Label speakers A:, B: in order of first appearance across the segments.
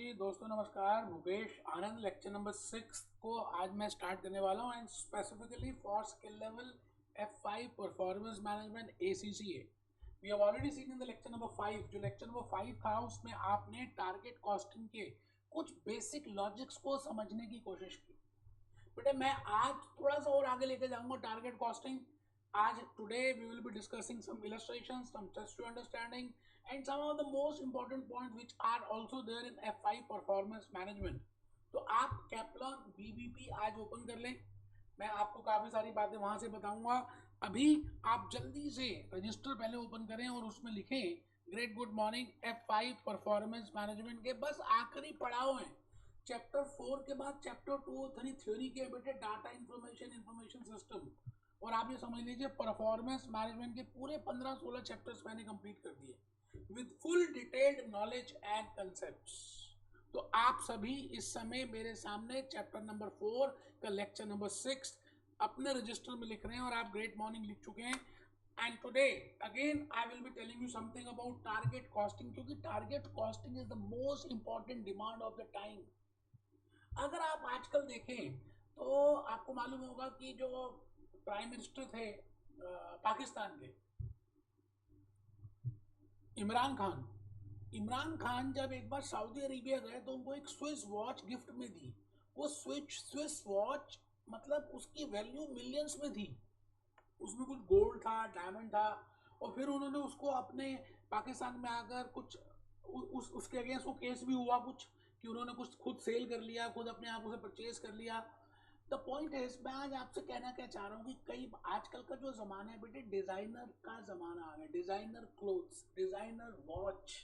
A: जी दोस्तों नमस्कार। भूपेश आनंद lecture number 6 को आज मैं स्टार्ट करने वाला हूँ and specifically for skill level F5 performance management ACCA। We have already seen in the lecture number 5। जो लेक्चर नंबर 5 था उसमें आपने टारगेट कॉस्टिंग के कुछ बेसिक लॉजिक्स को समझने की कोशिश की। बेटे मैं आज थोड़ा सा और आगे लेके जाऊंगा टारगेट कॉस्टिंग। आज today we will be discussing some illustrations, some test to understanding and some of the most important points which are also there in F5 performance management। तो आप कैप्लॉन BBP आज ओपन कर लें, मैं आपको काफ़ी सारी बातें वहाँ से बताऊंगा। अभी आप जल्दी से रजिस्टर पहले ओपन करें और उसमें लिखें great good morning F5 performance management के बस आखिरी पड़ाव हैं। चैप्टर 4 के बाद चैप्टर 2 और 3 थ्योरी के बेटे डाटा इंफॉर्मेशन सिस्टम, और आप ये समझ लीजिए परफॉर्मेंस मैनेजमेंट के पूरे 15-16 चैप्टर्स मैंने कंप्लीट कर दिए with full detailed knowledge and concepts. तो आप सभी इस समय मेरे सामने चैप्टर नंबर 4 का लेक्चर नंबर 6 अपने रजिस्टर में लिख रहे हैं और आप ग्रेट मॉर्निंग लिख चुके हैं। And today again I will be telling you something about target costing, क्योंकि target costing is the most important demand of the time. अगर आप आजकल देखें तो आपको मालूम होगा कि जो प्राइम मिनिस्टर थे पाकिस्तान के, इमरान खान जब एक बार सऊदी अरेबिया गए तो उनको एक स्विस वॉच गिफ्ट में दी। वो स्विस वॉच मतलब उसकी वैल्यू मिलियंस में थी, उसमें कुछ गोल्ड था, डायमंड था, और फिर उन्होंने उसको अपने पाकिस्तान में आकर कुछ उसके अगेंस्ट वो केस भी हुआ कुछ कि उन्होंने कुछ खुद सेल कर लिया, खुद अपने आप उसे परचेज कर लिया। द पॉइंट है, मैं आज आपसे कहना क्या चाह रहा हूँ कि कई आजकल का जो ज़माना है बेटे, डिज़ाइनर का ज़माना आ गया। Designer clothes, designer watch,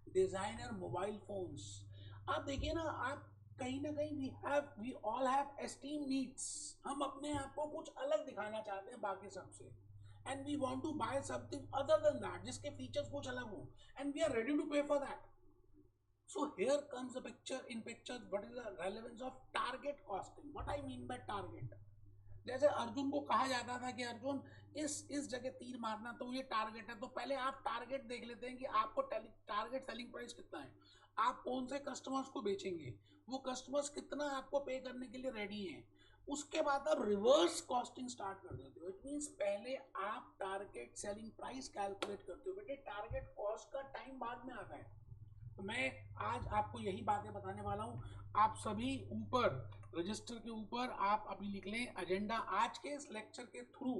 A: designer mobile phones. आप देखिए ना, आप कहीं ना कहीं we all have esteem needs. हम अपने आप को कुछ अलग दिखाना चाहते हैं बाकी सबसे, and we want to buy something other than that जिसके फीचर्स कुछ अलग हो, and we are ready to pay for that. So here comes the picture what is the relevance of target costing, what I mean by target। जैसे अर्जुन को कहा जाता था कि अर्जुन इस जगह तीर मारना, तो ये टारगेट है। तो पहले आप टारगेट देख लेते हैं कि आपको टारगेट सेलिंग प्राइस कितना है, आप कौन से कस्टमर्स को बेचेंगे, वो कस्टमर्स कितना आपको पे करने के लिए रेडी हैं। उसके बाद आप रिवर्स कॉस्टिंग स्टार्ट कर देते हो। इट मीन्स पहले आप टारगेट सेलिंग प्राइस कैलकुलेट करते हो। बेटे टारगेट कॉस्ट का टाइम बाद में आता है। तो मैं आज आपको यही बातें बताने वाला हूँ। आप सभी ऊपर रजिस्टर के ऊपर आप अभी लिख लें एजेंडा। आज के इस लेक्चर के थ्रू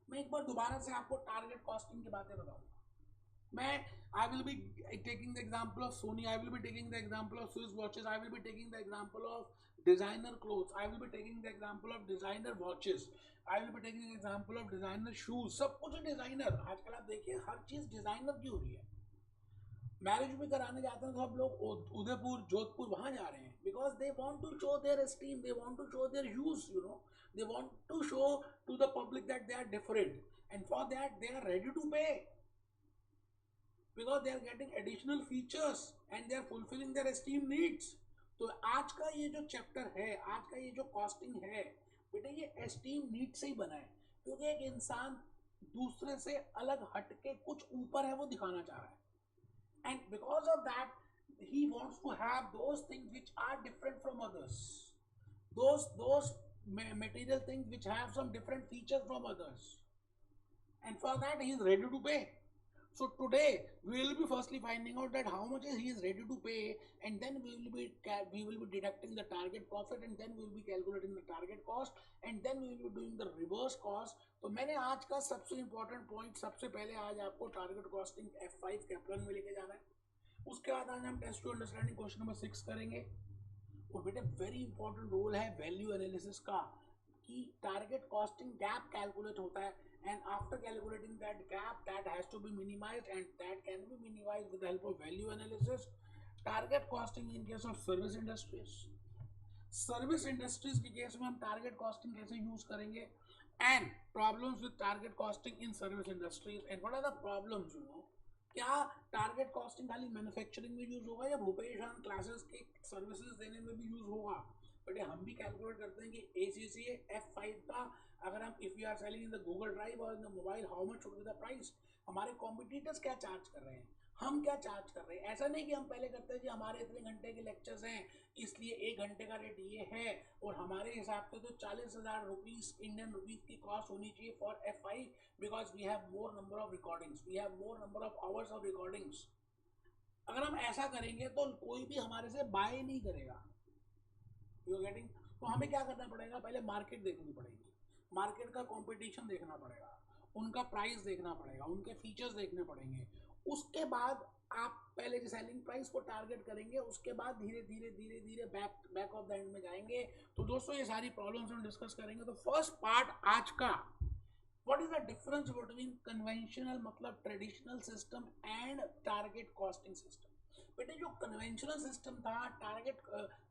A: मैं एक बार दोबारा से आपको टारगेट कॉस्टिंग की बातें बताऊंगा। मैं आई will be taking the example of Soni, I will be taking the example of Swiss watches, I will be taking the example of designer clothes, I will be taking the example of designer watches, I will be taking example of designer shoes. सब कुछ designer. आजकल आप देखिए हर चीज designer की हो रही है। मैरिज भी कराने जाते हैं तो सब लोग उदयपुर जोधपुर वहां जा रहे हैं, because they want to show their esteem, they want to show their use, they want to show to the public that they are different, and for that they are ready to pay, because they are getting additional features and they are fulfilling their esteem needs. तो आज का ये जो chapter है, आज का ये जो कॉस्टिंग है बेटे, ये एस्टीम नीड से ही बना है, क्योंकि एक इंसान दूसरे से अलग हटके कुछ ऊपर है वो दिखाना चाह रहा है, and because of that he wants to have those things which are different from others, those material things which have some different features from others, and for that he is ready to pay. So today we will be firstly finding out that how much he is ready to pay, and then we will be deducting the target profit, and then we will be calculating the target cost, and then we will be doing the reverse cost। तो मैंने आज का सबसे important point सबसे पहले आज आपको target costing F5 Kaplan में लेके जाना है। उसके बाद आज हम test to understanding question number 6 करेंगे। और बेटे वेरी इंपॉर्टेंट रोल है वैल्यू एनालिसिस का, कि टारगेट कॉस्टिंग गैप कैलकुलेट होता है, and after calculating that gap that has to be minimized, and that can be minimized with the help of value analysis। target costing in case of service industries, service industries के case में हम target costing कैसे use करेंगे, and problems with target costing in service industries, and what are the problems. क्या target costing खाली manufacturing में use होगा या भूपेश हम क्लासेस के सर्विसेज देने में भी यूज होगा। बट हम भी कैलकुलेट करते हैं कि ACCA F5 का अगर हम if you are selling in the Google drive और in the mobile, how much would be the price, हमारे कॉम्पिटिटर्स क्या चार्ज कर रहे हैं, हम क्या चार्ज कर रहे हैं। ऐसा नहीं कि हम पहले करते हैं कि हमारे इतने घंटे के लेक्चर्स हैं इसलिए 1 घंटे का रेट ये है और हमारे हिसाब से तो 40,000 रुपीज इंडियन रुपीज की कॉस्ट होनी चाहिए for F5 because we have more number of recordings, we have more number of hours of recordings. अगर हम ऐसा करेंगे तो कोई भी हमारे से बाय नहीं करेगा। You getting. तो हमें क्या करना पड़ेगा, पहले मार्केट देखनी पड़ेगी, मार्केट का कंपटीशन देखना पड़ेगा, उनका प्राइस देखना पड़ेगा, उनके फीचर्स देखने पड़ेंगे। उसके बाद आप पहले सेलिंग प्राइस को टारगेट करेंगे, उसके बाद धीरे धीरे धीरे धीरे बैक ऑफ द एंड में जाएंगे। तो दोस्तों ये सारी प्रॉब्लम्स हम डिस्कस करेंगे। तो फर्स्ट पार्ट आज का, what is the difference between conventional मतलब traditional system and target costing system. बेटे जो कन्वेंशनल सिस्टम था, टारगेट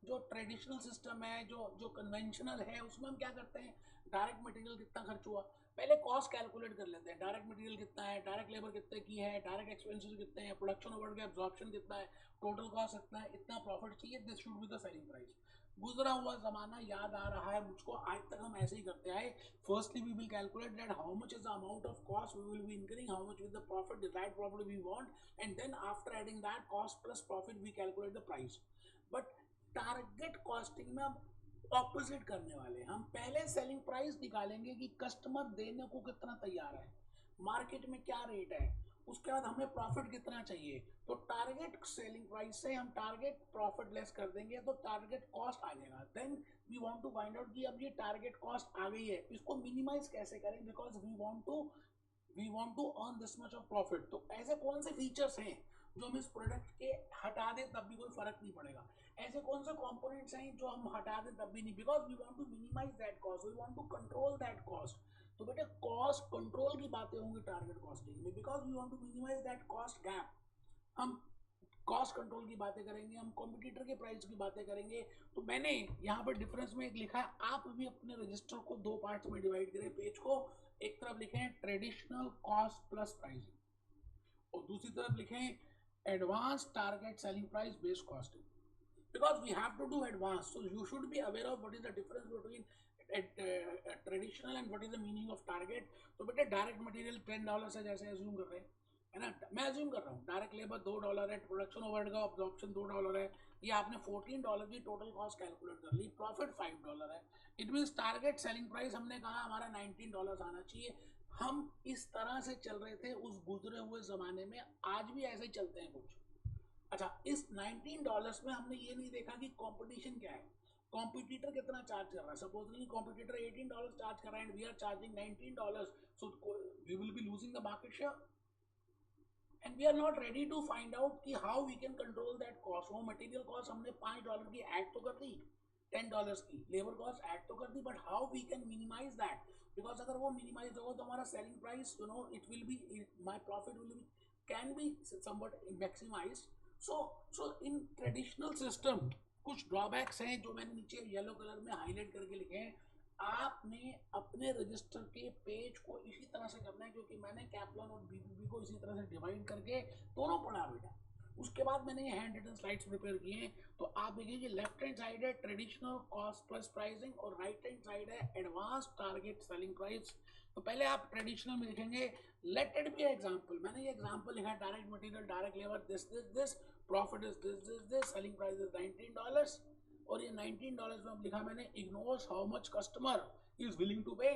A: जो ट्रेडिशनल सिस्टम है, जो कन्वेंशनल है, उसमें हम क्या करते हैं, डायरेक्ट मटेरियल कितना खर्च हुआ, पहले कॉस्ट कैलकुलेट कर लेते हैं, डायरेक्ट मटेरियल कितना है, डायरेक्ट लेबर कितने की है, डायरेक्ट एक्सपेंसेस कितने हैं, प्रोडक्शन ओवरहेड का एब्जॉर्प्शन कितना है, टोटल कॉस्ट कितना है, इतना प्रॉफिट चाहिए, this should be the selling price. गुजरा हुआ जमाना याद आ रहा है मुझको, आज तक हम ऐसे ही करते आए। Firstly we will calculate that how much is the amount of cost we will be incurring, how much with the profit, desired profit we want, and then after adding that cost plus profit we calculate the price. But target costing में हम opposite करने वाले हैं। हम पहले selling price निकालेंगे कि customer देने को कितना तैयार है, मार्केट में क्या रेट है, उसके बाद हमें प्रॉफिट कितना चाहिए। तो टारगेट सेलिंग प्राइस से हम टारगेट प्रॉफिट लेस कर देंगे तो टारगेट कॉस्ट आ जाएगा। Then we want to find out कि अब ये टारगेट कॉस्ट आ गई है, इसको मिनिमाइज कैसे करें, because we want to earn this much of profit. तो ऐसे कौन से फीचर्स हैं जो हम इस प्रोडक्ट के हटा दें तब भी कोई फर्क नहीं पड़ेगा, ऐसे कौन से कंपोनेंट्स हैं जो हम हटा दें तब भी नहीं, because we want to minimize that cost, we want to control that cost. तो बेटे कॉस्ट कंट्रोल की बातें होंगी टारगेट कॉस्टिंग में, because we want to minimize that cost gap. हम कॉस्ट कंट्रोल की बातें करेंगे, हम कॉम्पिटिटर के प्राइस की बातें करेंगे। तो मैंने यहाँ पर डिफरेंस में एक लिखा है, आप भी अपने रजिस्टर को 2 पार्ट्स में डिवाइड करें पेज को। एक तरफ लिखें ट्रेडिशनल कॉस्ट प्लस प्राइसिंग और दूसरी तरफ लिखें advance target selling price based costing, because we have to do advanced, so you should be aware of what is the difference between traditional and what is the meaning of target। तो बेटे direct material $10 है जैसे assume कर रहे हैं, है ना, मैं एज्यूम कर रहा हूँ, डायरेक्ट लेबर $2 है, प्रोडक्शन ओवरहेड का अब्जॉर्प्शन $2 है, ये आपने $14 की टोटल कॉस्ट कैलकुलेट कर ली, प्रॉफिट $5 है। It means target selling price हमने कहा हमारा $19 आना चाहिए। हम इस तरह से चल रहे थे उस गुजरे हुए जमाने में, आज भी ऐसे ही चलते हैं कुछ। अच्छा, इस $19 में हमने ये नहीं देखा कि कंपटीशन क्या है, कॉम्पिटिटर कितना चार्ज कर रहा है। सपोजली कॉम्पिटिटर $18 चार्ज कर रहा है and we are charging $19, so we will be losing the market share and we are not ready to find out कि how we can control that cost. वो material cost हमने $5 की add तो कर दी, $10 की लेबर कॉस्ट ऐड तो कर दी, but how we can minimize that, because अगर वो मिनिमाइज होगा तो हमारा selling price, you know, it will be, my profit will be can be somewhat maximize. So in traditional system कुछ ड्रॉबैक्स हैं जो मैंने नीचे येलो कलर में हाईलाइट करके लिखे हैं। आपने अपने रजिस्टर के पेज को इसी तरह से करना है, क्योंकि मैंने कैपलॉन और बीपीपी को इसी तरह से डिवाइड करके दोनों पढ़ा बेटा। उसके बाद मैंने ये हैंड रिटन स्लाइड्स प्रिपेयर किए हैं। तो आप देखिए कि लेफ्ट हैंड साइड है ट्रेडिशनल कॉस्ट प्लस प्राइसिंग और राइट हैंड साइड है एडवांस टारगेट सेलिंग प्राइस। तो पहले आप ट्रेडिशनल में लिखेंगे लेट इट बी एग्जांपल, मैंने ये एग्जांपल लिखा है, direct material, direct labour, this profit is this, selling price is $19 और ये $19 में लिखा मैंने ignores how much customer is willing to pay.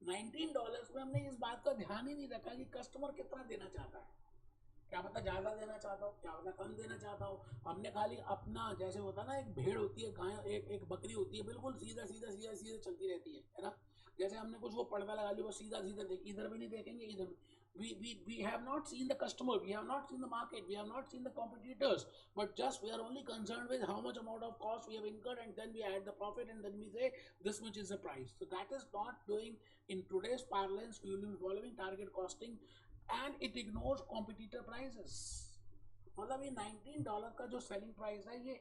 A: $19 में हमने इस बात का ध्यान ही नहीं रखा कि कस्टमर कितना देना चाहता है, क्या पता ज़्यादा देना चाहता हो, क्या पता कम देना चाहता हो। हमने खाली अपना, जैसे होता है ना, एक भेड़ होती है, गाय, एक बकरी होती है, बिल्कुल सीधा सीधा सीधा सीधा चलती रहती है ना। जैसे हमने कुछ वो पर्दा लगा लिया, वो सीधा सीधा देखिए, इधर भी नहीं देखेंगे, इधर भी। We have not seen the customer, we have not seen the market, we have not seen the competitors, but just we are only concerned with how much amount of cost we have incurred, and then we add the profit, and then we say this much is the price. So that is not doing in today's parlance. We will be following target costing and it ignores competitor prices। मतलब ये $19 का जो selling price है ये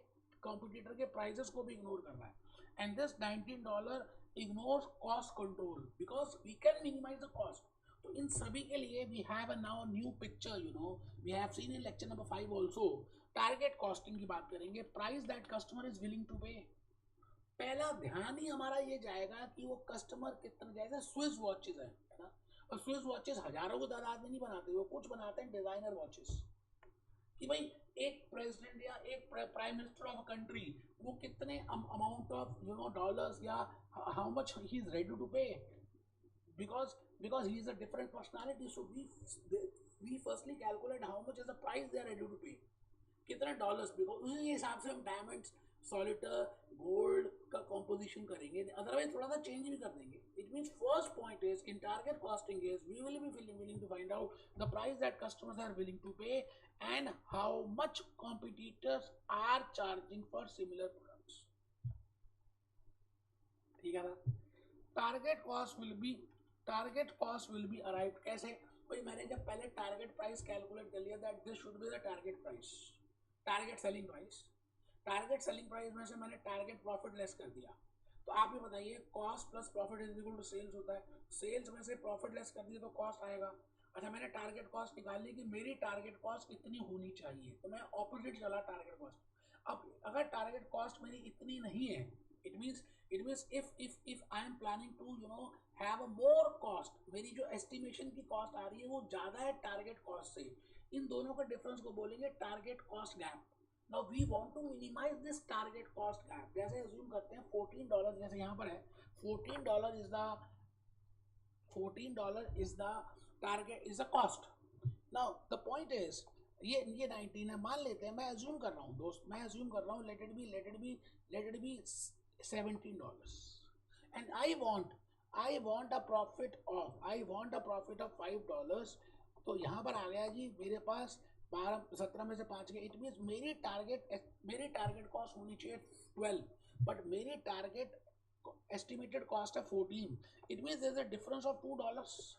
A: competitor के prices को भी ignore कर रहा है, and this $19 ignores cost control because we can minimize the cost. तो इन सभी के लिए we have a now new picture, you know, we have seen in lecture number 5 also. Target costing की बात करेंगे, price that customer is willing to pay. पहला ध्यान ही हमारा ये जाएगा कि वो कस्टमर कितना, जैसे स्विस वॉचेज है ना, और स्विस वॉचेस हजारों को तादाद में नहीं बनाते, वो कुछ बनाते हैं डिजाइनर वॉचेस, कि भाई एक प्रेसिडेंट या एक prime minister of a country वो कितने अमाउंट ऑफ डॉलर्स या how much he is ready to pay, because he is a different personality, so we firstly calculate how much is the price they are ready to pay, कितने dollars, because उसी हिसाब से हम diamonds, solitaire, gold का composition करेंगे, otherwise थोड़ा सा change भी कर देंगे. It means first point is in target costing is we will be willing to find out the price that customers are willing to pay and how much competitors are charging for similar products. ठीक है ना. Target cost will be arrive कैसे. भाई मैंने जब पहले target price calculate कर लिया that this should be the target price, target selling price. Target selling price में से मैंने टारगेट प्रॉफिट लेस कर दिया. तो आप ये बताइए cost plus profit is equal to sales होता है. सेल्स में से प्रॉफिट लेस कर दिया तो कॉस्ट आएगा. अच्छा मैंने टारगेट कॉस्ट निकाल ली कि मेरी टारगेट कॉस्ट इतनी होनी चाहिए, तो मैं ऑपोजिट चला टारगेट कॉस्ट. अब अगर टारगेट कॉस्ट मेरी इतनी नहीं है, it means if I am planning to have a more cost, मेरी जो एस्टिमेशन की कॉस्ट आ रही है वो ज़्यादा है टारगेट कॉस्ट से, इन दोनों के डिफरेंस को बोलेंगे target cost gap. Now we want to minimize this target cost gap. जैसे अज्यूम करते हैं $14, जैसे यहाँ पर है $14 is the target is the cost. Now the point is ये 19 है, मान लेते हैं, मैं अज्यूम कर रहा हूँ दोस्त, मैं अज्यूम कर रहा हूँ let it be $17 and I want a profit of $5. तो यहाँ पर आ गया जी मेरे पास 17 में से 5 के, इट मीन्स मेरी टारगेट कॉस्ट होनी चाहिए 12, बट मेरी टारगेट एस्टिमेटेड कॉस्ट है 14. It means there is a difference of $2,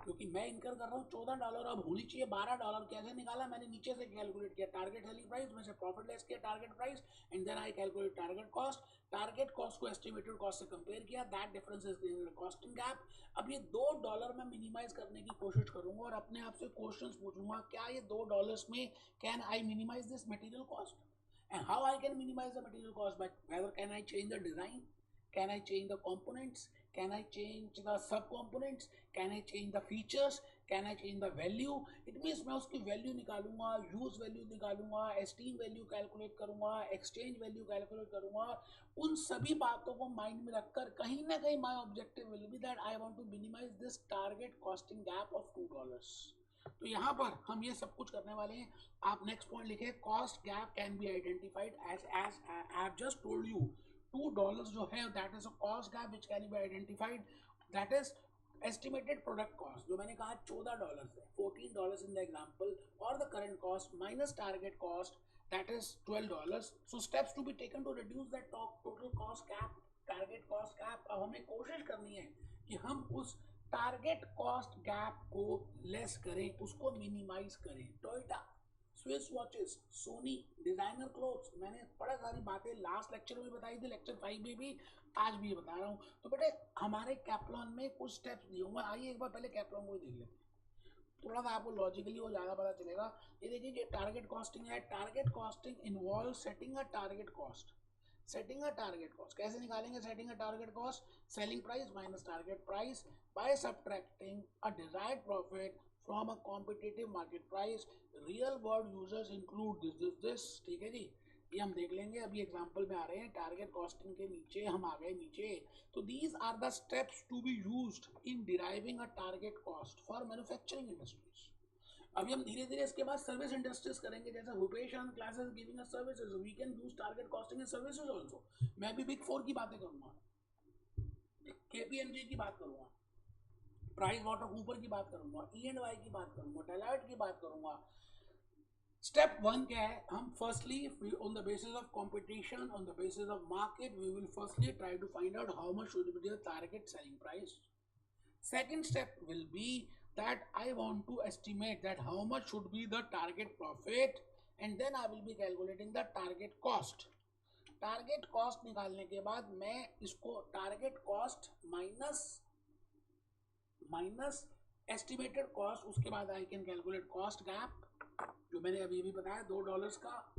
A: क्योंकि मैं इनकर कर रहा हूँ $14, अब होनी चाहिए $12. कैसे निकाला, मैंने नीचे से कैलकुलेट किया टारगेट सेलिंग प्राइस में से प्रॉफिट लेस किया target price and then I calculate target cost को एस्टिमेटेड कॉस्ट से कंपेयर किया, that difference is costing gap. अब ये $2 में मिनिमाइज करने की कोशिश करूंगा और अपने आप से क्वेश्चंस पूछूंगा क्या ये $2 में can I minimize this material cost, and how I can minimize the material cost, by whether can I change the design, can I change the components, can I change the sub components, can I change the features, can I change the value. it means मैं उसकी value निकालूंगा, use value निकालूंगा, esteem value calculate करूंगा, exchange value calculate करूंगा. उन सभी बातों को माइंड में रखकर कहीं ना कहीं my objective will be that I want to minimize this target costing gap of $2. तो यहाँ पर हम ये सब कुछ करने वाले हैं. आप नेक्स्ट पॉइंट लिखे, cost gap can be identified as I have just told you. $2 जो है that is a cost gap which can be identified, that is estimated product cost, जो मैंने कहा $14 है, $14 इन द एग्जांपल, और the current cost minus target cost that is $12. So steps to be taken to reduce that total cost gap, target cost gap. अब हमें कोशिश करनी है कि हम उस टारगेट कॉस्ट गैप को लेस करें, उसको मिनिमाइज करें. Toyota, Swiss watches, Sony, designer clothes, मैंने बड़ा सारी बातें लास्ट लेक्चर में बताई थी, लेक्चर 5 में भी, आज भी बता रहा हूँ. तो बेटे हमारे कैप्लॉन में कुछ स्टेप्स दिए हुए, आइए एक बार पहले कैप्लॉन को देख लेते हैं, थोड़ा सा आपको लॉजिकली वो ज़्यादा पता चलेगा. ये देखिए ये टारगेट कॉस्टिंग है. टारगेट कॉस्टिंग इन्वॉल्व सेटिंग अ टारगेट कॉस्ट. कैसे निकालेंगे setting a target cost, selling price minus target price by subtracting a desired profit from a competitive market price. Real world users include this. ठीक है जी, ये हम देख लेंगे. अभी एग्जांपल में आ रहे हैं टारगेट कॉस्टिंग के नीचे, हम आ गए नीचे. तो these are the steps to be used in deriving a target cost for manufacturing industries. अभी हम धीरे धीरे इसके बाद सर्विस इंडस्ट्रीज करेंगे, जैसे Hupesh and classes giving us services, we can use target costing in services also. मैं भी बिग 4 की बातें करूंगा, केपीएमजी की बात करूंगा, प्राइस वाटर कूपर की बात करूंगा, E&Y की बात करूंगा, डेलॉयट की बात करूंगा. स्टेप 1 क्या है, हम firstly on the basis of competition, on the basis of market, we will firstly try to find out how much should be the target selling price. Second step will be that I want to estimate that how much should be the target profit, and then I will be calculating the target cost. Target cost निकालने के बाद मैं इसको target cost minus estimated cost, उसके बाद I can calculate cost gap, जो मैंने अभी भी बताया $2 का.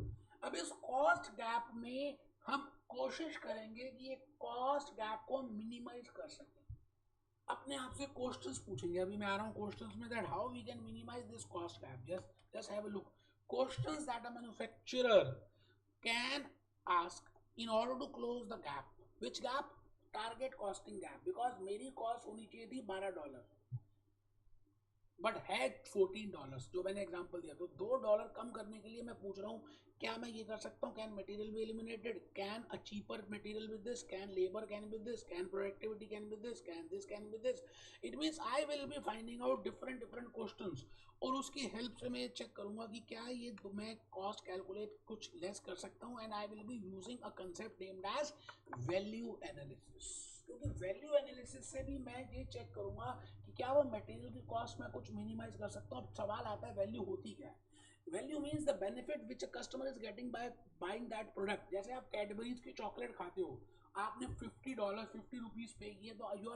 A: अब इस कॉस्ट गैप में हम कोशिश करेंगे कि ये कॉस्ट गैप को मिनिमाइज कर सकें. अपने आप से क्वेश्चंस पूछेंगे, अभी मैं आ रहा हूँ क्वेश्चंस में, that how we can minimize this cost gap. Just have a look. Questions that a manufacturer can ask in order to close the gap. Which gap? Target costing gap. Because मेरी cost होनी चाहिए थी $12, but है $14, जो मैंने example दिया. तो $2 कम करने के लिए मैं पूछ रहा हूँ क्या मैं ये कर सकता हूँ? Can material be eliminated? Can a cheaper material with this? Can labour can with this? Can productivity can with this? Can this can with this? It means I will be finding out different different questions, और उसकी help से मैं ये check करूंगा कि क्या ये मैं कॉस्ट कैलकुलेट कुछ लेस कर सकता हूँ. And I will be using a concept named as value analysis. क्योंकि वैल्यू एनालिसिस से भी मैं ये चेक करूंगा कि क्या वो मटेरियल की कॉस्ट में कुछ मिनिमाइज कर सकता हूँ. अब सवाल आता है वैल्यू होती क्या है? Value means the benefit which a customer is getting by buying that product. जैसे आप कैडबरीज की चॉकलेट खाते हो, आपने $50 ₹50 पे किए, तो you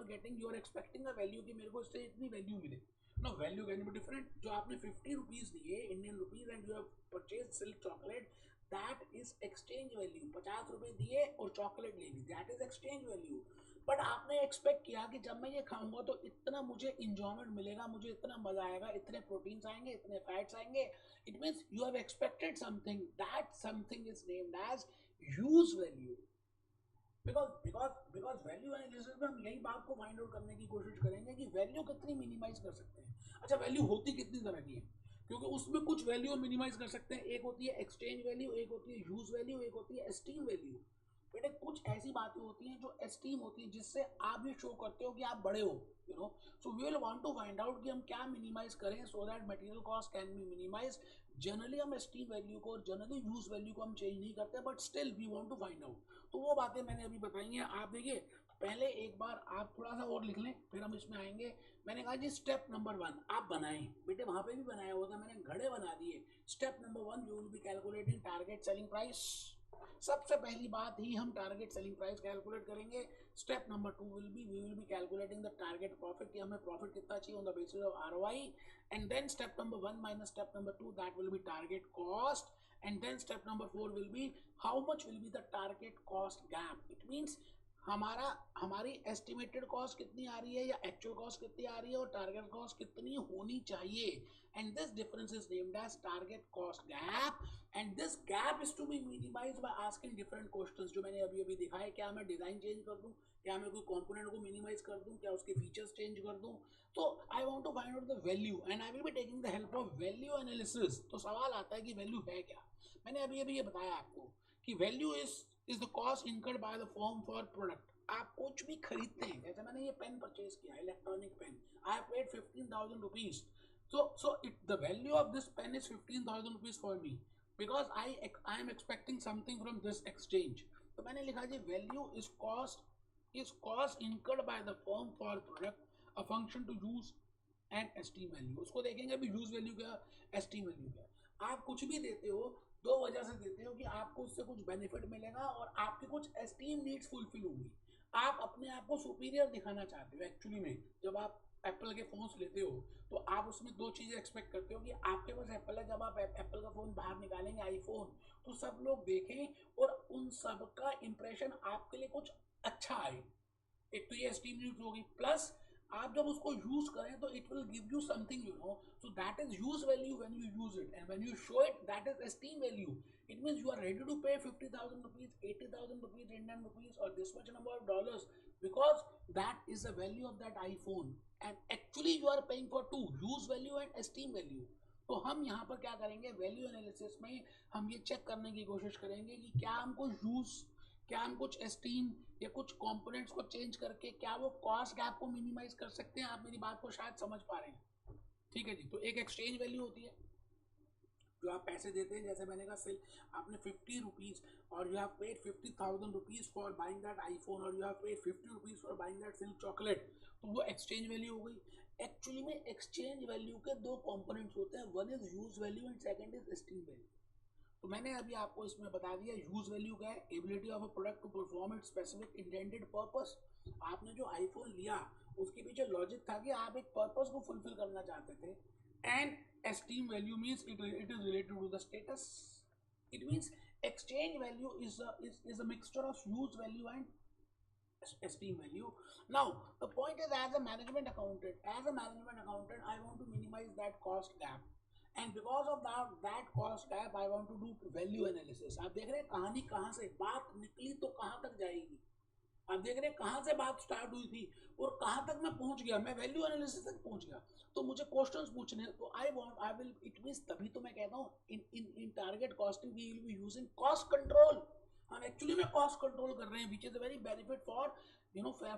A: are expecting a value कि मेरे को इससे इतनी वैल्यू मिले. No, value can be different. जो आपने ₹50 दिए Indian rupees and you have purchase silk chocolate, that is exchange value. ₹50 दिए और चॉकलेट ले ली, that is exchange value. But आपने एक्सपेक्ट किया कि जब मैं ये खाऊंगा तो इतना मुझे इंजॉयमेंट मिलेगा, मुझे इतना मजा आएगा, इतने प्रोटीन्स आएंगे, इतने फैट्स आएंगे. It means you have expected something. That something is named as use value. Because value analysis में हम यही बात को फाइंड आउट करने की कोशिश करेंगे कि वैल्यू कितनी मिनिमाइज कर सकते हैं. अच्छा, वैल्यू होती कितनी तरह की है? क्योंकि उसमें कुछ वैल्यू मिनिमाइज कर सकते हैं. एक होती है एक्सचेंज वैल्यू, एक होती है यूज वैल्यू, एक होती है एस्टीम वैल्यू. बेटे, कुछ ऐसी बातें होती हैं जो एस्टीम होती है, जिससे आप ये शो करते हो कि आप बड़े हो, you know. So we will want to find out कि हम क्या मिनिमाइज करें so that material cost can be minimize. Generally हम एस्टीम वैल्यू को और जनरली यूज वैल्यू को हम चेंज नहीं करते, but still we want to find out. तो वो बातें मैंने अभी बताई हैं. आप देखिए, पहले एक बार आप थोड़ा सा और लिख लें, फिर हम इसमें आएंगे. मैंने कहा जी स्टेप नंबर 1 आप बनाएं. बेटे, वहां पे भी बनाया हुआ था, मैंने घड़े बना दिए. Step number 1, you will be calculating target selling price. सबसे पहली बात ही हम टारगेट सेलिंग प्राइस कैलकुलेट करेंगे. Step number 2 will be we will be calculating the target profit, कि हमें प्रॉफिट कितना चाहिए on the basis of ROI. And then step number 1 minus step number 2, that will be target cost. And then step number 4 will be how much will be the target cost gap. It means हमारी estimated cost कितनी आ रही है या actual cost कितनी आ रही है और target cost कितनी होनी चाहिए. And this difference is named as target cost gap. And this gap is to be minimized by asking different questions, जो मैंने अभी अभी दिखाया. क्या मैं डिजाइन चेंज कर दूं? क्या मैं कोई कंपोनेंट को मिनिमाइज कर दूं? क्या उसके फीचर्स चेंज कर दूं? तो I want to find out the value and I will be taking the help of value analysis. तो सवाल आता है कि वैल्यू है क्या? मैंने अभी अभी ये बताया आपको कि value is the cost incurred by the firm for product. आप कुछ भी खरीदते हैं, जैसे मैंने ये पेन परचेज किया, electronic pen, I have paid ₹15,000. So it the value of this pen is ₹15,000 for me, because I am expecting something from this exchange. तो मैंने लिखा जी value is cost incurred by the firm for product, a function to use and esteem value. उसको देखेंगे अभी use value क्या, esteem value क्या. आप कुछ भी देते हो, दो वजह से देते हो, कि आपको उससे कुछ बेनिफिट मिलेगा और आपकी कुछ एस्टीम नीड्स फुलफिल होंगी. आप अपने आप को सुपीरियर दिखाना चाहते हो. एक्चुअली में जब आप एप्पल के फोन्स लेते हो तो आप उसमें दो चीज़ें एक्सपेक्ट करते हो कि आपके पास एप्पल है, जब आप एप्पल का फ़ोन बाहर निकालेंगे आईफोन, तो सब लोग देखें और उन सब का इंप्रेशन आपके लिए कुछ अच्छा आए. एक तो ये एस्टीम यूज होगी, प्लस आप जब उसको यूज करें तो it will give you something, you know. So that is use value when you use it, and when you show it, that is esteem value. It means you are ready to pay ₹50,000, ₹80,000 Indian rupees, or this much number of dollars, because that is the value of that iPhone. And actually you are paying for two, use value and esteem value. तो हम यहाँ पर क्या करेंगे, value analysis में हम ये check करने की कोशिश करेंगे कि क्या हमको यूज, क्या हम कुछ एस्टीम या कुछ कंपोनेंट्स को चेंज करके क्या वो कॉस्ट गैप को मिनिमाइज कर सकते हैं. आप मेरी बात को शायद समझ पा रहे हैं. ठीक है जी. तो एक एक्सचेंज वैल्यू होती है जो आप पैसे देते हैं, जैसे मैंने कहा सिल आपने ₹50 और you have paid ₹50,000 for buying that iPhone, और you have paid ₹50 for buying that silk chocolate. तो वो एक्सचेंज वैल्यू हो गई. एक्चुअली में एक्सचेंज वैल्यू के दो कंपोनेंट्स होते हैं, one is use value and second is esteem value. तो मैंने अभी आपको इसमें बता दिया यूज वैल्यू क्या है, ability of a product to perform it specific intended purpose. आपने जो आईफोन लिया उसके पीछे लॉजिक था कि आप एक पर्पस को फुलफिल करना चाहते थे. And esteem value means it is related to the status. It means exchange value is a mixture of use value and esteem value. Now the point is, as a management accountant, I want to minimize that cost gap, and because of that cost gap I want to do value analysis. आप देख रहे हैं कहानी कहाँ से बात निकली तो कहाँ तक जाएगी, आप देख रहे हैं कहाँ से बात स्टार्ट हुई थी और कहाँ तक मैं पहुंच गया, मैं वैल्यू एनालिसिस तक पहुंच गया। तो मुझे क्वेश्चंस पूछने हैं, तो आई विल इट मींस, तभी तो मैं कहता हूँ in target costing we will be using cost control. हम एक्चुअली में कॉस्ट कंट्रोल कर रहे हैं, which is a very benefit for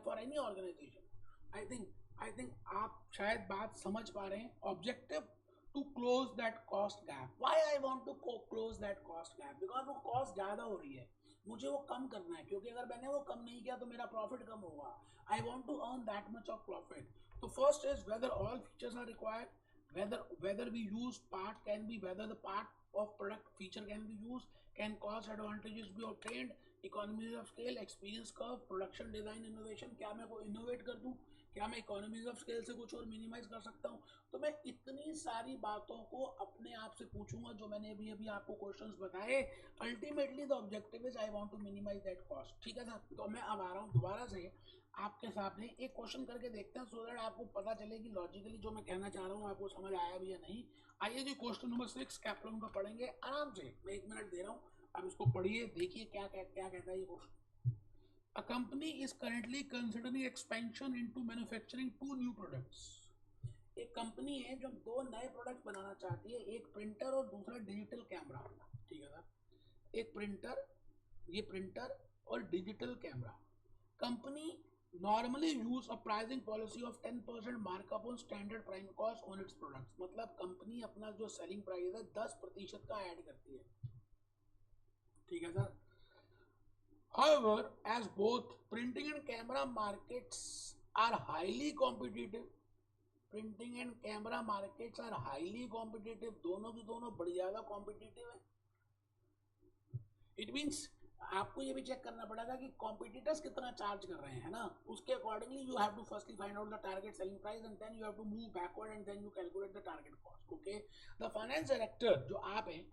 A: for any organization. I think आप शायद बात समझ पा रहे हैं। Objective to close that cost gap. Why I want to close that cost gap? Because वो कॉस्ट ज़्यादा हो रही है, मुझे वो कम करना है, क्योंकि अगर मैंने वो कम नहीं किया तो मेरा प्रॉफिट कम होगा। I want to earn that much of profit. तो first is whether all features are required, whether we use part can be, whether the part of product feature can be used, can cost advantages be obtained, economies of scale, experience curve, production design, innovation, क्या मैं को innovate कर दूं, क्या मैं economies of scale से कुछ और मिनिमाइज कर सकता हूँ। तो मैं इतनी सारी बातों को अपने आप से पूछूंगा जो मैंने अभी अभी आपको क्वेश्चंस बताए। Ultimately the objective is I want to minimize that cost. ठीक है सर, तो मैं अब आ रहा हूँ दोबारा से आपके सामने एक क्वेश्चन करके देखते हैं, सो दैट आपको पता चले कि लॉजिकली जो मैं कहना चाह रहा हूँ आपको समझ आया भी या नहीं। आइए जी, क्वेश्चन नंबर 6 कैप्लॉन का पढ़ेंगे आराम से। मैं 1 मिनट दे रहा हूँ, अब इसको पढ़िए, देखिए क्या क्या क्या कहता है ये question. A company is currently considering expansion into manufacturing 2 new products. एक कंपनी है जो 2 नए प्रोडक्ट बनाना चाहती है, एक प्रिंटर और दूसरा डिजिटल कैमरा। ठीक है सर, एक प्रिंटर, ये प्रिंटर और digital camera. Company normally use a pricing policy of 10% markup on standard prime cost on its products. मतलब कंपनी अपना जो सेलिंग प्राइस है 10% का ऐड करती है। ठीक है sir. However, as both printing and camera markets are highly competitive, printing and camera markets are highly competitive, दोनों की दोनों बड़ी ज़्यादा competitive है। It means आपको ये भी चेक करना पड़ेगा कि कॉम्पिटिटर्स कितना चार्ज कर रहे हैं ना, उसके accordingly you have to firstly find out the target selling price and then you have to move backward and then you calculate the target cost. Okay, the finance director जो आप हैं,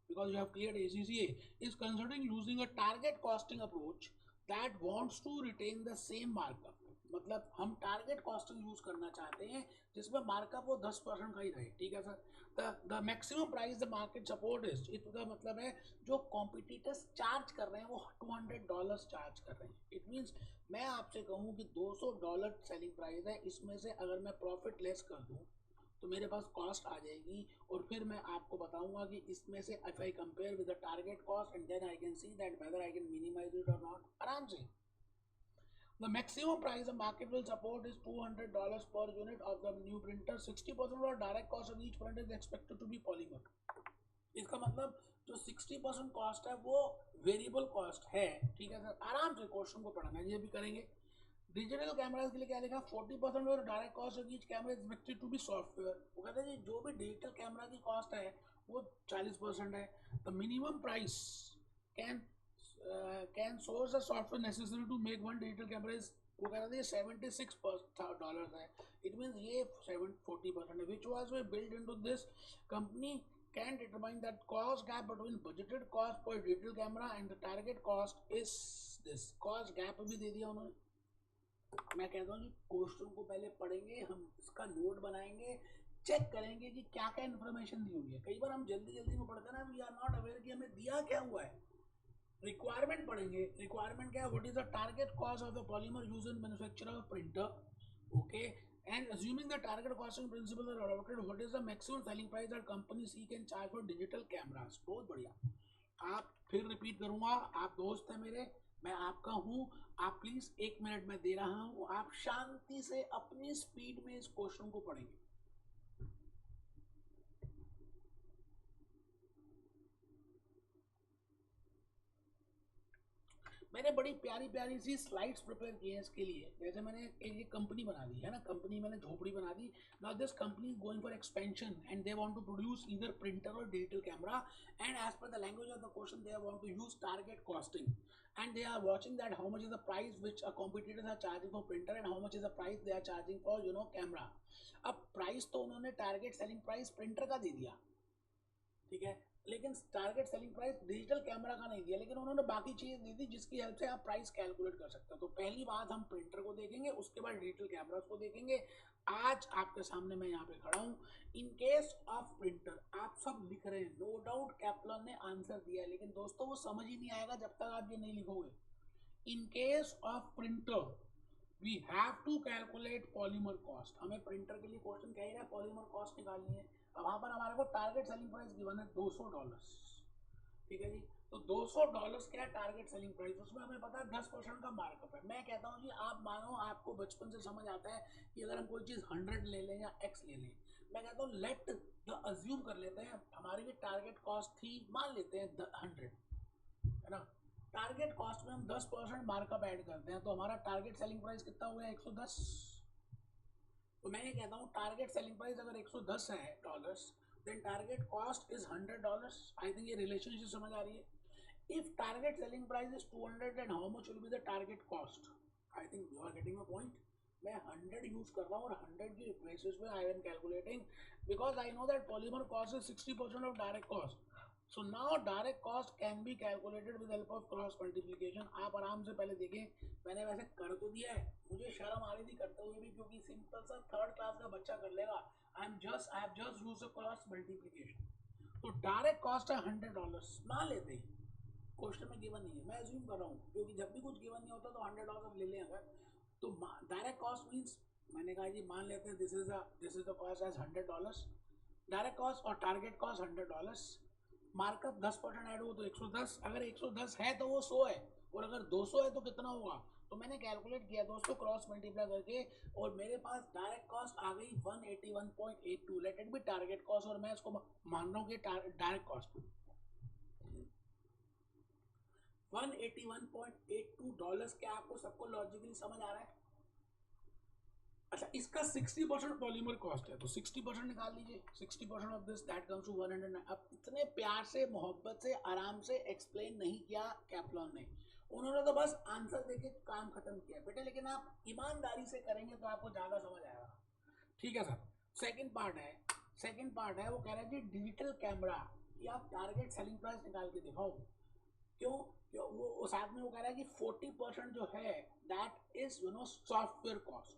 A: because you have cleared ACCA, is considering using a target costing approach that wants to retain the same markup। मतलब हम target costing use करना चाहते हैं जिसमें markup वो 10% का ही रहे। ठीक है sir. The maximum price the market support is, इसका मतलब है जो कॉम्पिटिटर्स चार्ज कर रहे हैं वो $200 चार्ज कर रहे हैं। इट मीन्स मैं आपसे कहूँ कि $200 सेलिंग प्राइस है, इसमें से अगर मैं प्रॉफिट लेस कर दूँ तो मेरे पास कॉस्ट आ जाएगी, और फिर मैं आपको बताऊंगा कि इसमें से if I compare with the target cost and then I can see that whether I can minimize it और नॉट। आराम से। The maximum price the market will support is $200 per unit of the new printer. 60% of direct cost of each printer is expected to be polymer. इसका मतलब जो 60% cost है वो variable cost है। ठीक है सर, आराम से क्वेश्चन को पढ़ना, ये भी करेंगे। डिजिटल कैमराज के लिए क्या लिखा, 40% और direct cost of each camera is expected to be software. वो कहते हैं जो भी डिजिटल कैमरा की कॉस्ट है वो 40% है। The minimum price can source the software necessary to make one digital camera is, वो कह रहे थे $76 है। इट मीन्स ये 40% है, which was build into this company can determine that cost gap between budgeted cost per digital camera and the target cost is this। cost gap भी दे दिया उन्होंने। मैं कहता हूँ कि क्वेश्चन को पहले पढ़ेंगे, हम इसका नोट बनाएंगे, चेक करेंगे कि क्या क्या इन्फॉर्मेशन दी हुई है। कई बार हम जल्दी जल्दी में पढ़ते हैं ना, वी आर नॉट अवेयर कि हमें दिया क्या हुआ है। रिक्वायरमेंट पढ़ेंगे, रिक्वायरमेंट क्या है, what is the target cost of the polymer use in manufacture of printer. Okay, and assuming the target costing principle are adopted, what is the maximum selling price that company C can charge for digital cameras। बहुत बढ़िया। आप फिर repeat करूंगा, आप दोस्त हैं मेरे, मैं आपका हूं, आप प्लीज 1 मिनट में दे रहा हूं, आप शांति से अपनी स्पीड में इस क्वेश्चन को पढ़ेंगे। मैंने बड़ी प्यारी प्यारी सी स्लाइड्स प्रिपेयर की हैं इसके लिए। जैसे मैंने एक कंपनी बना दी है ना, कंपनी मैंने झोपड़ी बना दी। Now this company is going for expansion and they want to produce either printer और digital camera, and as per the language of the question they want to use target costing, and they are watching that how much is the price which a competitors are charging for printer and how much is the price they are charging for camera. अब price तो उन्होंने target selling price printer का दे दिया, ठीक है, लेकिन target selling price digital camera का नहीं दिया, लेकिन उन्होंने बाकी चीज़ दी थी जिसकी हेल्प से आप प्राइस कैलकुलेट कर सकते हो। तो पहली बात हम प्रिंटर को देखेंगे, उसके बाद डिजिटल कैमरास को देखेंगे। आज आपके सामने मैं यहाँ पे खड़ा हूँ। इन केस ऑफ प्रिंटर आप सब लिख रहे हैं, नो डाउट कैप्लॉन ने आंसर दिया है, लेकिन दोस्तों वो समझ ही नहीं आएगा जब तक आप ये नहीं लिखोगे। In case of printer we have to calculate polymer cost. हमें प्रिंटर के लिए क्वेश्चन कह रहा है पॉलीमर कॉस्ट निकालनी है। अब वहाँ पर हमारे को टारगेट सेलिंग प्राइस गिवन है $200, ठीक है जी। तो $200 क्या टारगेट सेलिंग प्राइस, उसमें हमें पता है 10% का मार्कअप है। मैं कहता हूँ जी, आप मानो आपको बचपन से समझ आता है कि अगर हम कोई चीज़ 100 ले लें या x ले लें, मैं कहता हूँ लेट द अज्यूम कर लेते हैं हमारी ये टारगेट कॉस्ट थी, मान लेते हैं 100, है ना। टारगेट कॉस्ट में हम 10% मार्कअप ऐड करते हैं, तो हमारा टारगेट सेलिंग प्राइस कितना हो गया? 110। तो मैं ये कहता हूँ टारगेट सेलिंग प्राइस अगर 110 है dollars, then target cost is $100। I think ये रिलेशनशिप समझ आ रही है। If target selling price is 200 and how much will be the target cost? I think you are getting my point. मैं 100 use कर रहा हूँ और 100 की बेसिस पे I am calculating, because I know that polymer cost is 60% of direct cost. So now direct cost can be calculated with help of cross multiplication. आप आराम से पहले देखें, मैंने वैसे कर तो दिया है, मुझे शर्म आ रही थी करते हुए भी, क्योंकि सिंपल सा 3rd क्लास का बच्चा कर लेगा। आई have just used cross multiplication. तो डायरेक्ट कॉस्ट है $100, मान लेते हैं, क्वेश्चन में गिवन नहीं है, मैं अज्यूम कर रहा हूँ, क्योंकि जब भी कुछ गिवन नहीं होता तो $100 ले लें अगर। तो डायरेक्ट कॉस्ट मीन्स, मैंने कहा जी मान लेते हैं this is the cost as $100। Direct cost और टारगेट कॉस्ट $100, मार्कअप 10% ऐड हो तो 110। अगर 110 है तो वो 100 है, और अगर 200 है तो कितना होगा? तो मैंने कैलकुलेट किया दोस्तों क्रॉस मल्टीप्लाई करके, और मेरे पास डायरेक्ट कॉस्ट आ गई 181.82। Let it be target cost, और मैं इसको मान रहा हूँ कि डायरेक्ट कॉस्ट $181.82। क्या आपको सबको लॉजिकली समझ आ रहा है? अच्छा, इसका 60% पॉलीमर कॉस्ट है, तो 60% निकाल लीजिए। 60% of this that comes to 109। अब इतने प्यार से, मोहब्बत से, आराम से एक्सप्लेन नहीं किया कैप्लॉन ने, उन्होंने तो बस आंसर देके काम खत्म किया बेटे। लेकिन आप ईमानदारी से करेंगे तो आपको ज़्यादा समझ आएगा, ठीक है सर। सेकंड पार्ट है वो कह रहे हैं कि डिजिटल कैमरा की आप टारगेट सेलिंग प्राइस निकाल के दिखाओ। क्यों? क्यों वो साथ में वो कह रहा है कि 40% जो है दैट इज सॉफ्टवेयर कॉस्ट।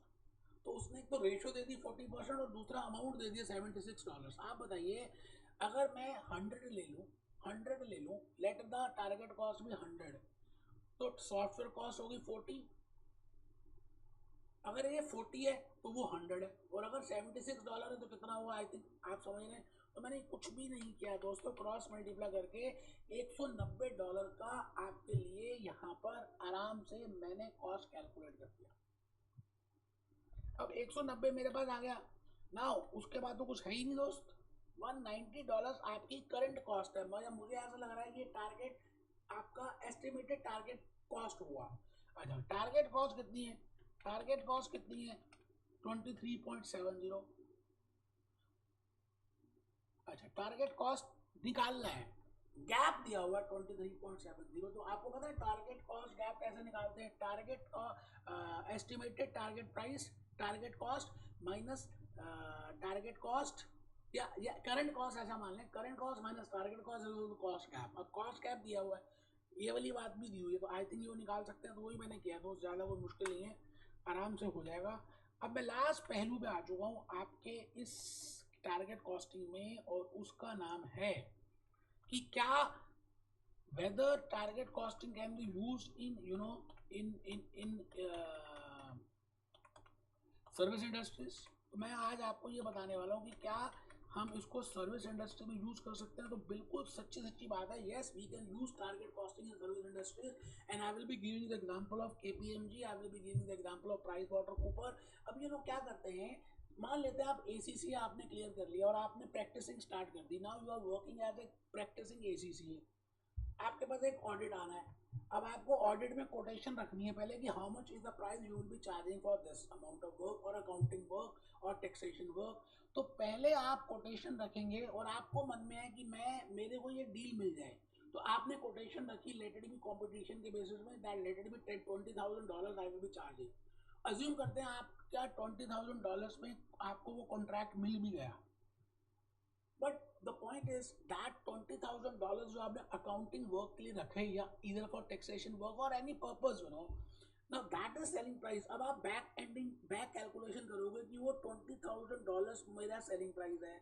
A: तो उसने एक तो रेशियो दे दी 40% और दूसरा अमाउंट दे दिया $76। आप बताइए, अगर मैं 100 ले लूँ, लेट द टारगेट कॉस्ट भी 100, तो सॉफ्टवेयर कॉस्ट होगी 40। अगर ये 40 है तो वो 100 है, और अगर $76 है तो कितना हुआ? आई थिंक आप समझ रहे हैं। तो मैंने कुछ भी नहीं किया दोस्तों, क्रॉस मल्टीप्लाई करके $190 का आपके लिए यहाँ पर आराम से मैंने कॉस्ट कैलकुलेट कर दिया। अब 190 मेरे पास आ गया ना, उसके बाद तो कुछ है ही नहीं दोस्त। $190 आपकी करंट कॉस्ट है। मुझे ऐसा लग रहा है कि टारगेट आपका एस्टिमेटेड टारगेट कॉस्ट हुआ। अच्छा, टारगेट कॉस्ट कितनी है? टारगेट कॉस्ट कितनी है? 23.70। अच्छा, टारगेट कॉस्ट निकालना है, गैप दिया हुआ 23.70। तो आपको पता है टारगेट कॉस्ट गैप कैसे निकालते हैं? Target estimated target price, target cost minus target cost, या करंट कॉस्ट, ऐसा मान लें, current cost minus target cost, cost gap. अब कॉस्ट गैप दिया हुआ है, ये वाली बात भी दी हुई है, तो आई थिंक ये निकाल सकते हैं। तो वही मैंने किया दोस्त, ज़्यादा वो मुश्किल नहीं है, आराम से हो जाएगा। अब मैं लास्ट पहलू पे आ चुका हूँ आपके इस टारगेट कॉस्टिंग में, और उसका नाम है कि क्या whether target costing can be use in in service industries. तो मैं आज आपको ये बताने वाला हूँ कि क्या हम इसको सर्विस इंडस्ट्री में यूज कर सकते हैं। तो बिल्कुल सच्ची बात है, yes we can use target costing in service industry, and I will be giving the example of KPMG, I will be giving the example of Price Water Cooper. अब ये लोग क्या करते हैं, मान लेते हैं आप ACC आपने क्लियर कर लिया और आपने प्रैक्टिसिंग स्टार्ट कर दी। Now you are working as a practicing ACC। आपके पास एक ऑडिट आना है। अब आपको ऑडिट में कोटेशन रखनी है पहले कि how much is the price you will B charging for this amount of work, और अकाउंटिंग वर्क और टैक्सेशन वर्क। तो पहले आप कोटेशन रखेंगे, और आपको मन में है कि मेरे को ये डील मिल जाए, तो आपने कोटेशन रखी लेट इट बी कंपटीशन के बेसिस में, that let it be $20,000 I will B charging. Assume करते हैं आपका $20,000 में आपको वो कॉन्ट्रैक्ट मिल भी गया, but the point is that $20,000 जो आपने अकाउंटिंग वर्क के लिए रखे या इधर फॉर टैक्सेशन वर्क और any purpose, you know, now that is selling price. अब आप बैक कैलकुलेशन करोगे कि वो $20,000 मेरा सेलिंग प्राइस है,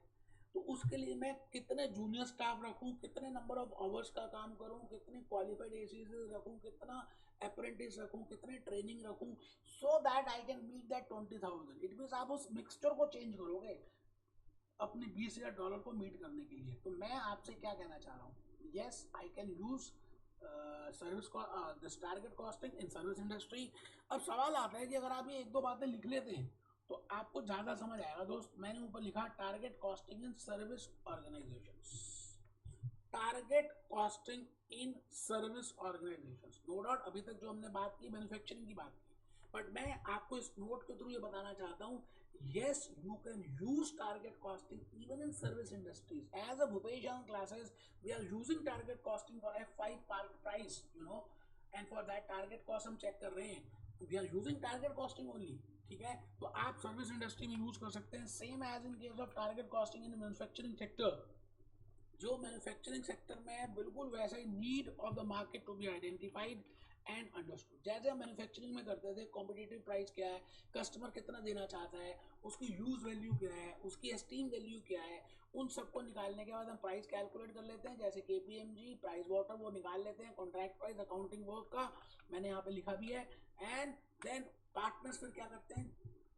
A: तो उसके लिए मैं कितने जूनियर स्टाफ रखूं, कितने नंबर ऑफ आवर्स का काम करूं, कितने क्वालिफाइड एसीज रखूं, कितना अप्रेंटिस रखूं, कितने ट्रेनिंग रखूं, so that I can meet that 20,000। It means आप उस मिक्सचर को चेंज करोगे अपने $20,000 को मीट करने के लिए। तो मैं आपसे क्या कहना चाह रहा हूँ, yes I can use service this target costing in service industry. अब सवाल आता है कि अगर आप ये एक दो बातें लिख लेते हैं तो आपको ज़्यादा समझ आएगा। दोस्त, मैंने ऊपर लिखा target costing in service organisations, target costing in service organisations. No doubt अभी तक जो हमने बात की मैन्युफैक्चरिंग की बात की, बट मैं आपको इस नोट के थ्रू ये बताना चाहता हूँ, yes you can use target costing even in service industries. As a Bhupesh Young classes, we are using target costing for F5 park price, you know, and for that target cost हम check कर रहे हैं, we are using target costing only, ठीक है। तो आप service industry में use कर सकते हैं, same as in case of target costing in manufacturing sector. जो मैन्युफैक्चरिंग सेक्टर में है बिल्कुल वैसा ही need of the market to be identified and understood. जैसे हम मैन्युफैक्चरिंग में करते थे, कॉम्पिटिटिव प्राइस क्या है, कस्टमर कितना देना चाहता है, उसकी यूज वैल्यू क्या है, उसकी एस्टीम वैल्यू क्या है, उन सबको निकालने के बाद हम प्राइस कैलकुलेट कर लेते हैं, जैसे KPMG प्राइस वाटर वो निकाल लेते हैं, कॉन्ट्रैक्ट प्राइस अकाउंटिंग वर्क का मैंने यहाँ पे लिखा भी है। एंड देन पार्टनर्स फिर क्या करते हैं,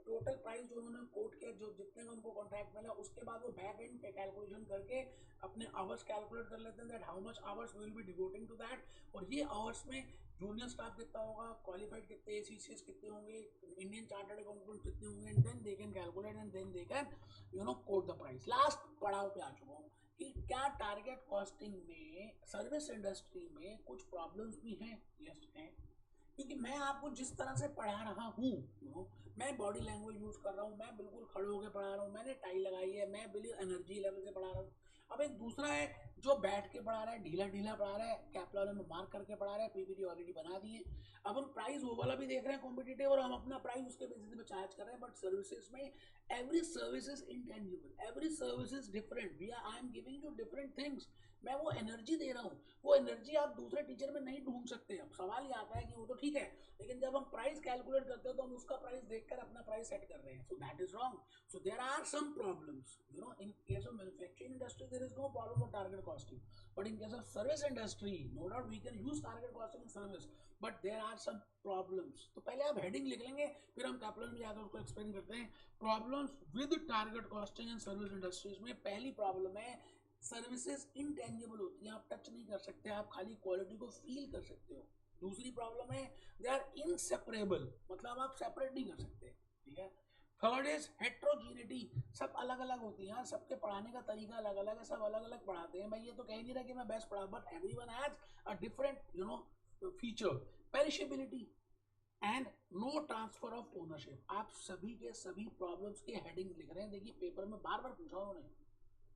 A: टोटल प्राइस जो उन्होंने कोट किया, जो जितने में उनको कॉन्ट्रैक्ट मिला, उसके बाद वो बैक एंड पे कैलकुलेशन करके अपने आवर्स कैलकुलेट कर लेते हैं, that how much hours will be devoting to that. और ये आवर्स में जूनियर स्टाफ कितना होगा, क्वालिफाइड कितने ACCs कितने होंगे, इंडियन चार्टर्ड अकाउंटेंट कितने होंगे, and then they can calculate and then they can you know quote the price. Last पड़ाव पे आ चुका हूँ कि क्या टारगेट कॉस्टिंग में सर्विस इंडस्ट्री में कुछ प्रॉब्लम्स भी हैं? यस हैं, क्योंकि मैं आपको जिस तरह से पढ़ा रहा हूँ, यू नो, मैं बॉडी लैंग्वेज यूज कर रहा हूँ, मैं बिल्कुल खड़े होकर पढ़ा रहा हूँ, मैंने टाई लगाई है, मैं बिल्कुल एनर्जी लेवल से पढ़ा रहा हूँ। अब एक दूसरा है जो बैठ के पढ़ा रहा है, ढीला ढीला पढ़ा रहा है, कैपला में मार्क करके पढ़ा रहा है, PPT ऑलरेडी बना दिए। अब हम प्राइस वो वाला भी देख रहे हैं कॉम्पिटिटिव, और हम अपना प्राइस उसके बेसिस पे चार्ज कर रहे हैं। बट सर्विसेज में every service is intangible, every service is different, we I am giving you different things. मैं वो एनर्जी दे रहा हूँ, वो एनर्जी आप दूसरे टीचर में नहीं ढूंढ सकते। अब सवाल ये आता है कि वो तो ठीक है, लेकिन जब हम प्राइस कैलकुलेट करते हैं तो हम उसका प्राइस देखकर अपना प्राइस सेट कर रहे हैं, so that is wrong. So there are some problems, you know, in case of manufacturing industry there is no problem of target costing, but in case of service industry no doubt we can use target costing in service, but there are some problems. तो पहले आप heading लिख लेंगे, फिर हम capital में जाकर उसको एक्सप्लेन करते हैं। Problems with target costing in service industries में पहली प्रॉब्लम है, सर्विसेज इंटेंजिबल होती हैं, आप टच नहीं कर सकते, आप खाली क्वालिटी को फील कर सकते हो। दूसरी प्रॉब्लम है दे आर इनसेपरेबल, मतलब आप सेपरेट नहीं कर सकते, ठीक है। थर्ड इज हेट्रोजीनिटी, सब अलग अलग होती हैं, सबके पढ़ाने का तरीका अलग अलग है, सब अलग अलग पढ़ाते हैं। भाई ये तो कह नहीं रहा कि मैं बेस्ट पढ़ा, but everyone has a different you know feature. Perishability and no transfer of ownership, आप सभी के सभी प्रॉब्लम्स के हेडिंग लिख रहे हैं। देखिए पेपर में बार बार पूछा उन्होंने,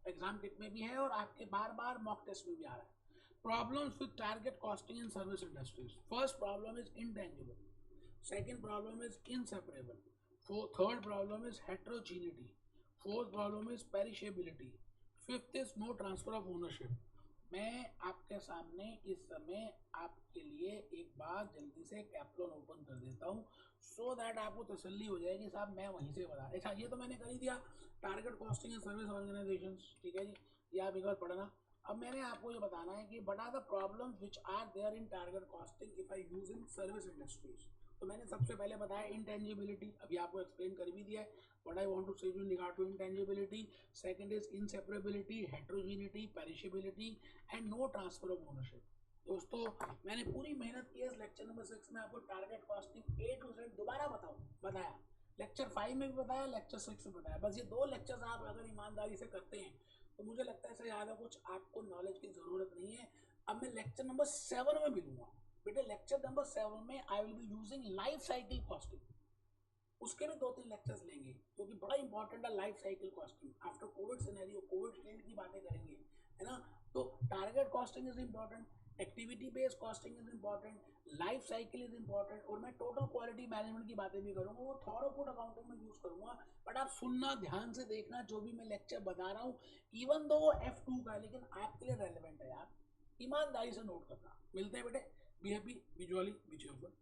A: एग्जाम किट में भी है और आपके बार बार मॉक टेस्ट में भी आ रहा है। Problems with target costing in service industries. First problem is intangible. Second problem is inseparable. Third problem is heterogeneity. Fourth problem is perishability. Fifth is no transfer of ownership. मैं आपके सामने इस समय आपके लिए एक बार जल्दी से कैप्लोन ओपन कर देता हूँ, सो दैट आपको तसल्ली हो जाएगी साहब मैं वहीं से बता। अच्छा ये तो मैंने कर ही दिया, target costing in service organisations, ठीक है जी, ये आप एक बार पढ़ना। अब मैंने आपको ये बताना है कि but are the problems which are there in target costing if I use in service industries. तो मैंने सबसे पहले बताया इंटेंजिबिलिटी, अभी आपको एक्सप्लेन कर भी दिया है what I want to say in regard to intangibility. Second is inseparability, heterogeneity, perishability and no transfer of ownership. दोस्तों मैंने पूरी मेहनत की है इस लेक्चर नंबर 6 में आपको target costing A to Z दोबारा बताया, लेक्चर 5 में भी बताया, लेक्चर 6 में बताया। बस ये दो लेक्चर्स आप अगर ईमानदारी से करते हैं तो मुझे लगता है इससे ज़्यादा कुछ आपको नॉलेज की ज़रूरत नहीं है। अब मैं लेक्चर नंबर 7 में मिलूंगा बेटे। लेक्चर नंबर 7 में आई will be using life cycle costing, उसके भी 2-3 लेक्चर्स लेंगे क्योंकि बड़ा इंपॉर्टेंट है life cycle costing. After Covid scenario, Covid trend की बातें करेंगे, है ना। तो target costing is important, activity based costing is important, life cycle is important, और मैं टोटल क्वालिटी मैनेजमेंट की बातें भी करूंगा, वो थॉरोपुट अकाउंटिंग में यूज करूंगा। बट आप सुनना, ध्यान से देखना जो भी मैं लेक्चर बता रहा हूँ, इवन दो वो F2 का है लेकिन आपके लिए रेलिवेंट है यार, ईमानदारी से नोट करना। मिलते हैं बेटे, be happy, B jolly, B cheerful.